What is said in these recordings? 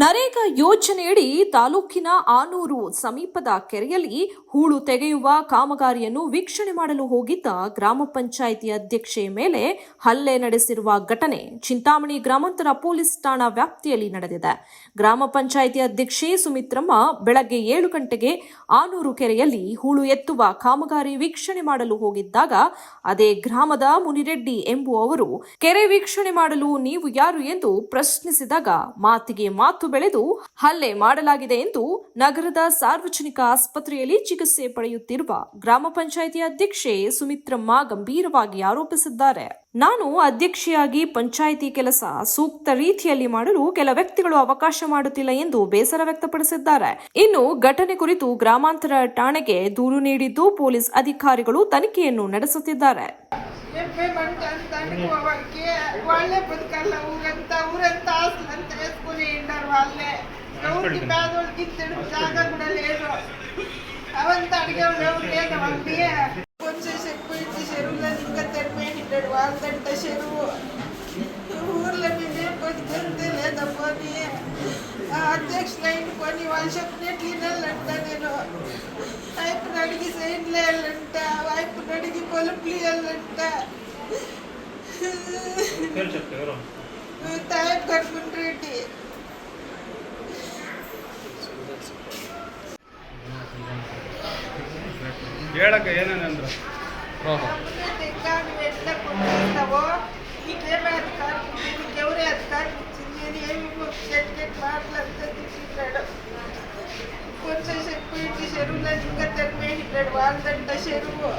ನರೇಗಾ ಯೋಜನೆಯಡಿ ತಾಲೂಕಿನ ಆನೂರು ಸಮೀಪದ ಕೆರೆಯಲ್ಲಿ ಹೂಳು ತೆಗೆಯುವ ಕಾಮಗಾರಿಯನ್ನು ವೀಕ್ಷಣೆ ಮಾಡಲು ಹೋಗಿದ್ದ ಗ್ರಾಮ ಪಂಚಾಯಿತಿ ಅಧ್ಯಕ್ಷೆಯ ಮೇಲೆ ಹಲ್ಲೆ ನಡೆಸಿರುವ ಘಟನೆ ಚಿಂತಾಮಣಿ ಗ್ರಾಮಾಂತರ ಪೊಲೀಸ್ ಠಾಣಾ ವ್ಯಾಪ್ತಿಯಲ್ಲಿ ನಡೆದಿದೆ. ಗ್ರಾಮ ಪಂಚಾಯಿತಿ ಅಧ್ಯಕ್ಷೆ ಸುಮಿತ್ರಮ್ಮ ಬೆಳಗ್ಗೆ 7 ಗಂಟೆಗೆ ಆನೂರು ಕೆರೆಯಲ್ಲಿ ಹೂಳು ಎತ್ತುವ ಕಾಮಗಾರಿ ವೀಕ್ಷಣೆ ಮಾಡಲು ಹೋಗಿದ್ದಾಗ ಅದೇ ಗ್ರಾಮದ ಮುನಿರೆಡ್ಡಿ ಎಂಬುವವರು ಕೆರೆ ವೀಕ್ಷಣೆ ಮಾಡಲು ನೀವು ಯಾರು ಎಂದು ಪ್ರಶ್ನಿಸಿದಾಗ ಮಾತಿಗೆ ಮಾತು ಬೆಳೆದು ಹಲ್ಲೆ ಮಾಡಲಾಗಿದೆ ಎಂದು ನಗರದ ಸಾರ್ವಜನಿಕ ಆಸ್ಪತ್ರೆಯಲ್ಲಿ ಚಿಕಿತ್ಸೆ ಪಡೆಯುತ್ತಿರುವ ಗ್ರಾಮ ಪಂಚಾಯಿತಿ ಅಧ್ಯಕ್ಷೆ ಸುಮಿತ್ರಮ್ಮ ಗಂಭೀರವಾಗಿ ಆರೋಪಿಸಿದ್ದಾರೆ. ನಾನು ಅಧ್ಯಕ್ಷೆಯಾಗಿ ಪಂಚಾಯಿತಿ ಕೆಲಸ ಸೂಕ್ತ ರೀತಿಯಲ್ಲಿ ಮಾಡಲು ಕೆಲ ವ್ಯಕ್ತಿಗಳು ಅವಕಾಶ ಮಾಡುತ್ತಿಲ್ಲ ಎಂದು ಬೇಸರ ವ್ಯಕ್ತಪಡಿಸಿದ್ದಾರೆ. ಇನ್ನು ಘಟನೆ ಕುರಿತು ಗ್ರಾಮಾಂತರ ಠಾಣೆಗೆ ದೂರು ನೀಡಿದ್ದು ಪೊಲೀಸ್ ಅಧಿಕಾರಿಗಳು ತನಿಖೆಯನ್ನು ನಡೆಸುತ್ತಿದ್ದಾರೆ. వాళ్ళే బతకాల ఊరంతా ఆస్తులంతా వేసుకుని ఉన్నారు. వాళ్ళే ఎవరికి పేదోళ్ళకి ఇద్దరు జాగా కూడా లేదు. అవంతా అడిగేవాళ్ళు ఎవరు లేదు. వాళ్ళకి కొంచెం చెప్పుకొచ్చి చెరువులో ఇంకా తెరిపోయినాడు. వాళ్ళదంట చెరువు ఊర్లో మేమేం బతికంతే లేదా పోనీ అధ్యక్షులు అయిన వాళ్ళు చెప్పినట్లు వినాలంట. నేను వైపుని అడిగి సైన్లు వేయాలంట, వైపుని అడిగి పొలుపులు వేయాలంట. ತಾಯಪ್ ಕಟ್ಬಿಟ್ರಿ ಹೇಳಕ್ಕೆ ಏನೇನಂದ್ರು ఎట్లా కొట్టిస్తావో నీకేమే అధికారం ఉంది, నీకెవరే అధికారం ఇచ్చింది అని ఏమి మాటలంతా తిట్టినాడు. కొంచెం చెప్పి చెరువులో ఇంకా తెరిపోయినాడు. వాళ్ళదంట చెరువు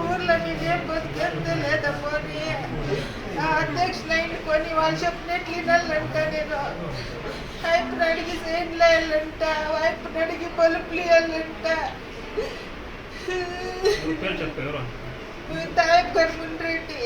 ఊర్లో మేమేం బతికంతే లేదా పోనీ అధ్యక్షులు అయిన వాళ్ళు చెప్పినట్లు వినాలంట. నేను వైపుని అడిగి సైన్లు వేయాలంట, వైపుని అడిగి పొలుపులు వేయాలంట. తాయప్ కనుకుంటారెడ్డి.